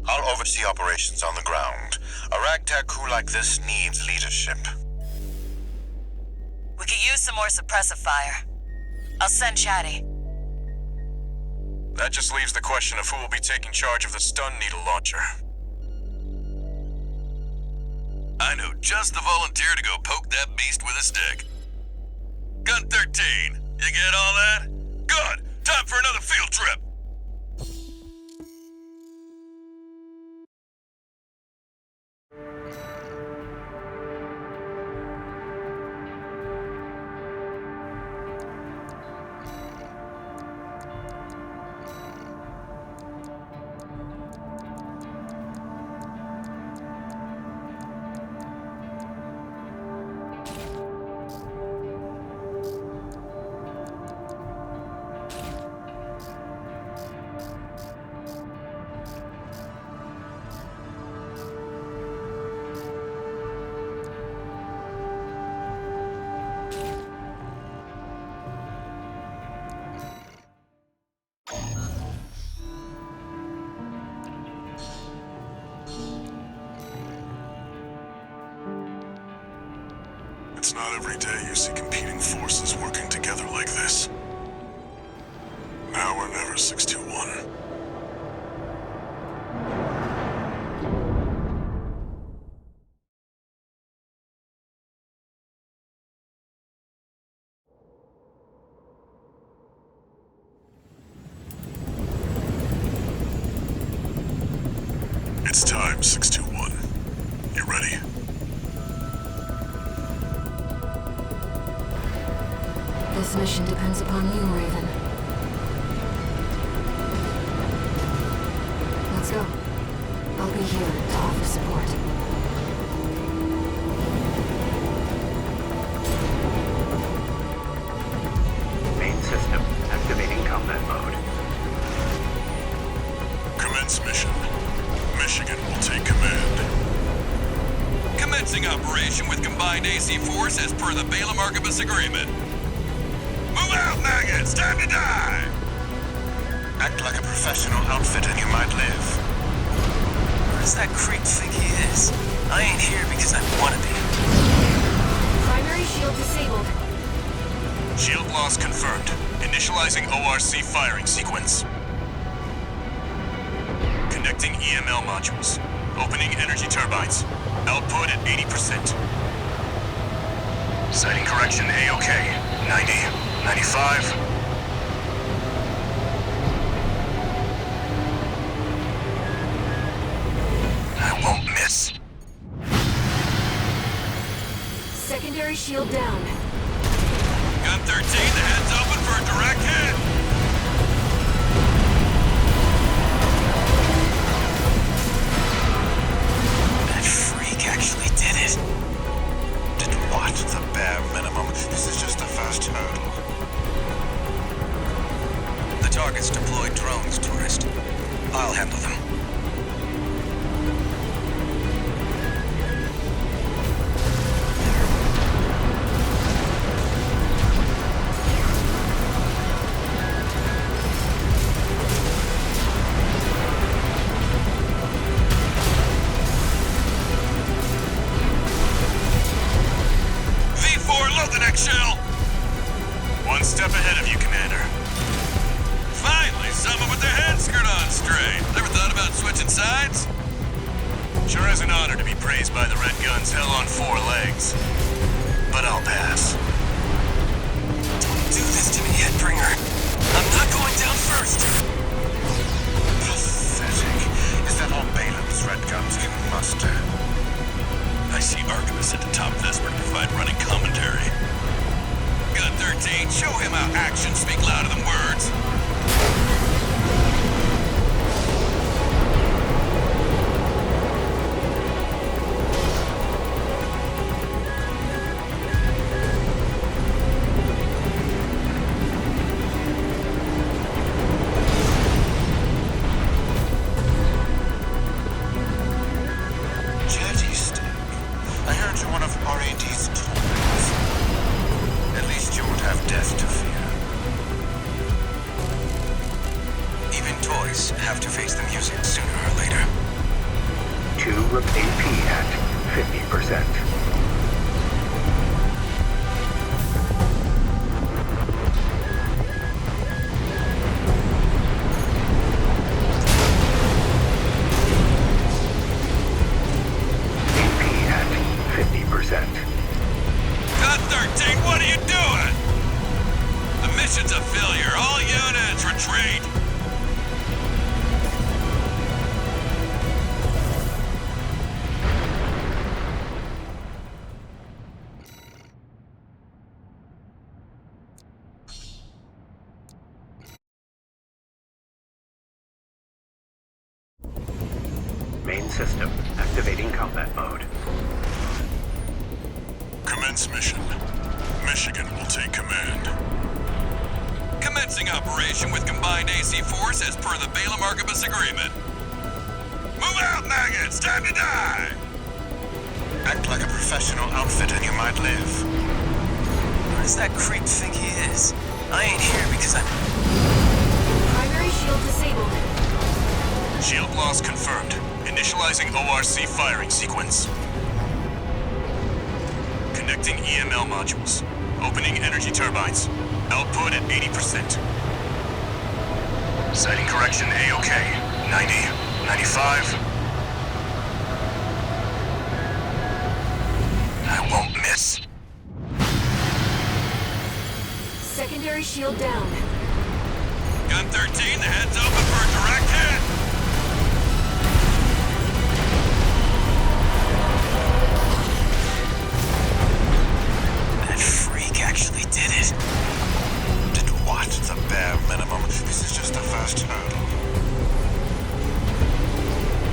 I'll oversee operations on the ground. A ragtag crew like this needs leadership. We could use some more suppressive fire. I'll send Chatty. That just leaves the question of who will be taking charge of the stun needle launcher. I know just the volunteer to go poke that beast with a stick. Gun 13, you get all that? Good! Time for another field trip! It's not every day you see competing forces working together like this. Now or never, 621. It's time, 621. You ready? This mission depends upon you, Raven. Let's go. I'll be here to offer support. Main system activating combat mode. Commence mission. Michigan will take command. Commencing operation with combined AC force as per the Balaam Arquebus agreement. Move out, maggots! Time to die! Act like a professional outfit and you might live. Where does that creep think he is? I ain't here because I want to be. Primary shield disabled. Shield loss confirmed. Initializing ORC firing sequence. Connecting EML modules. Opening energy turbines. Output at 80%. Sighting correction A-OK. 90. 95. I won't miss. Secondary shield down. Gun 13, the head's open for a direct hit. That freak actually did it. Did what? The bare minimum. This is just the first hurdle. The target's deployed drones, tourist. I'll handle them. V4, load the next shell! One step ahead of you, Commander. Finally, someone with their head screwed on straight. Ever thought about switching sides? Sure is an honor to be praised by the Red Guns hell on 4 legs. But I'll pass. Don't do this to me, Headbringer. I'm not going down first. Pathetic. Is that all bait? those red guns can muster. I see Archivist at the top Vesper to provide running commentary. Gun 13, show him how actions speak louder than words. Have to face the music sooner or later. 2 AP at 50%. AP at 50%. Gun 13, what are you doing? The mission's a failure. All units retreat. Main system, activating combat mode. Commence mission. Michigan will take command. Commencing operation with combined AC force as per the Balaam Archibus agreement. Move out, maggots! Time to die! Act like a professional outfit and you might live. Where does that creep think he is? I ain't here because I'm... Primary shield disabled. Shield loss confirmed. Initializing ORC firing sequence. Connecting EML modules. Opening energy turbines. Output at 80%. Sighting correction A-OK. 90, 95. I won't miss. Secondary shield down. Gun 13, the head's open for a direct hit. Actually did it. Did what? The bare minimum. This is just the first hurdle.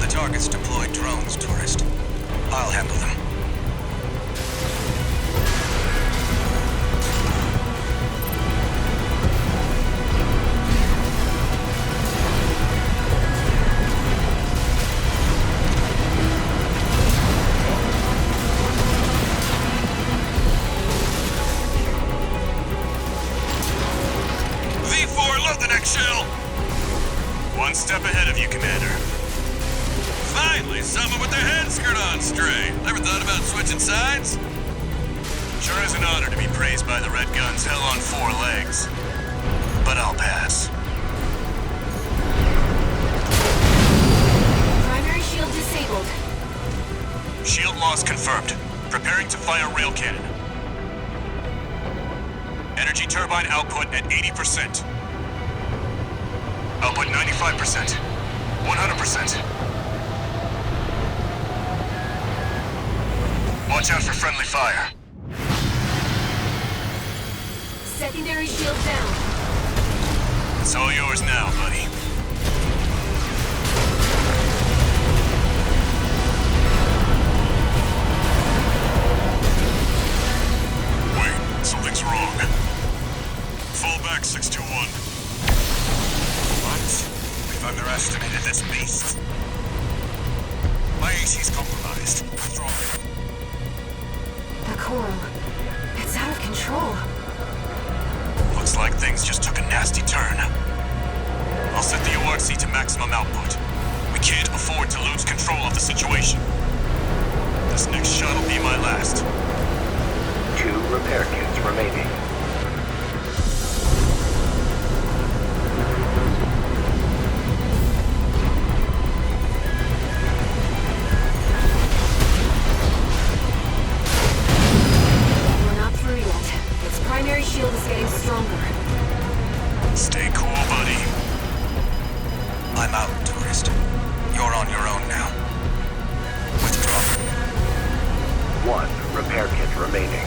The target's deployed drones, tourist. I'll handle them. One step ahead of you, Commander. Finally, someone with their head skirt on straight. Ever thought about switching sides? Sure is an honor to be praised by the Red Guns hell on 4 legs. But I'll pass. Primary shield disabled. Shield loss confirmed. Preparing to fire rail cannon. Energy turbine output at 80%. Output 95%. 100%. Watch out for friendly fire. Secondary shield down. It's all yours now, buddy. Wait, something's wrong. Fall back, 621. What? We've underestimated this beast. My AC's compromised. What's wrong? The coral. It's out of control. Looks like things just took a nasty turn. I'll set the ORC to maximum output. We can't afford to lose control of the situation. This next shot'll be my last. 2 repair kits remaining. We're not through yet. Its primary shield is getting stronger. Stay cool, buddy. I'm out, tourist. You're on your own now. 1 repair kit remaining.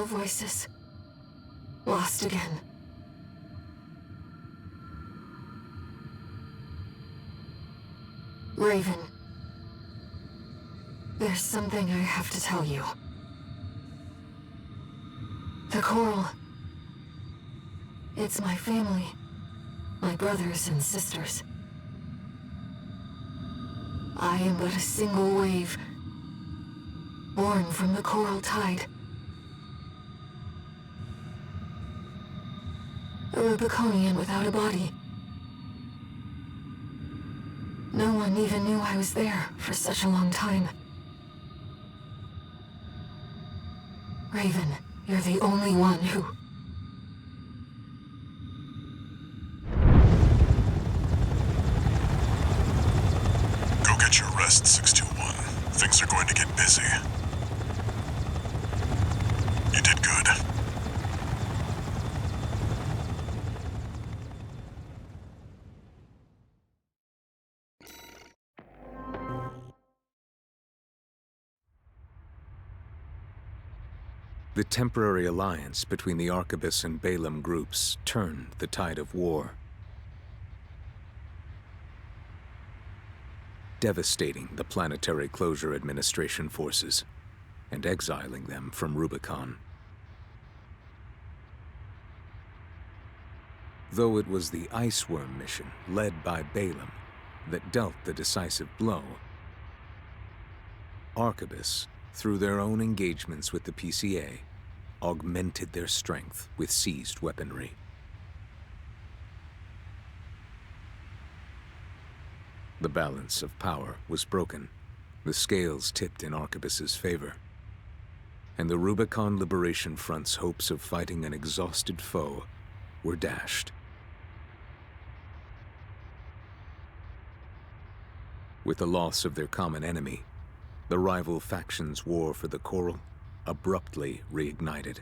Voices. Lost again. Raven. There's something I have to tell you. The Coral. It's my family. My brothers and sisters. I am but a single wave. Born from the Coral Tide. A Rubiconian without a body. No one even knew I was there for such a long time. Raven, you're the only one who... Go get your rest, 621. Things are going to get busy. You did good. The temporary alliance between the Arquebus and Balaam groups turned the tide of war, devastating the Planetary Closure Administration forces and exiling them from Rubicon. Though it was the Iceworm mission led by Balaam that dealt the decisive blow, Arquebus, through their own engagements with the PCA, augmented their strength with seized weaponry. The balance of power was broken, the scales tipped in Arquebus's favor, and the Rubicon Liberation Front's hopes of fighting an exhausted foe were dashed. With the loss of their common enemy, the rival factions' war for the Coral abruptly reignited.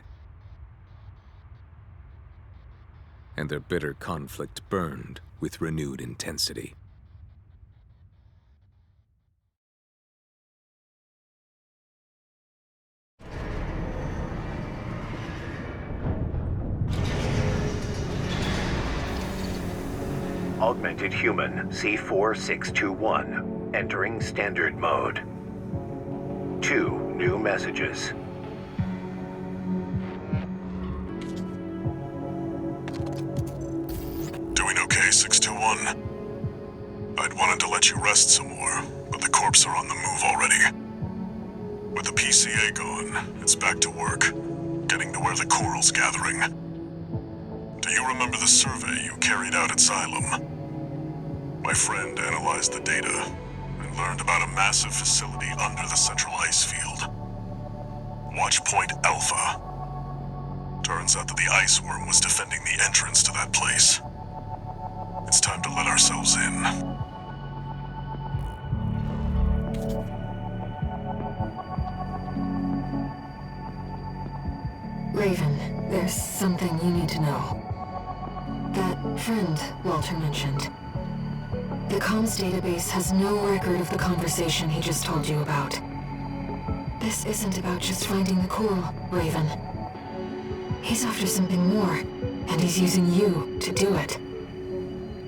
and their bitter conflict burned with renewed intensity. Augmented Human C4621, entering standard mode. 2 new messages. Doing okay, 621? I'd wanted to let you rest some more, but the corps are on the move already. With the PCA gone, it's back to work, getting to where the coral's gathering. Do you remember the survey you carried out at Xylem? My friend analyzed the data and learned about a massive facility under the central ice field. Watch Point Alpha. Turns out that the ice worm was defending the entrance to that place. It's time to let ourselves in. Raven, there's something you need to know. That friend Walter mentioned. The comms database has no record of the conversation he just told you about. This isn't about just finding the coral, Raven. He's after something more, and he's using you to do it.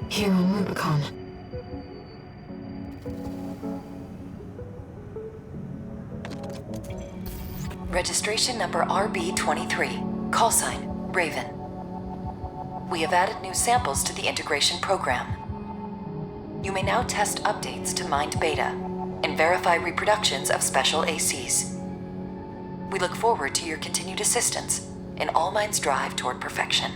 Here on Rubicon. Registration number RB23. Call sign, Raven. We have added new samples to the integration program. You may now test updates to Mind Beta and verify reproductions of special ACs. We look forward to your continued assistance in All Mind's drive toward perfection.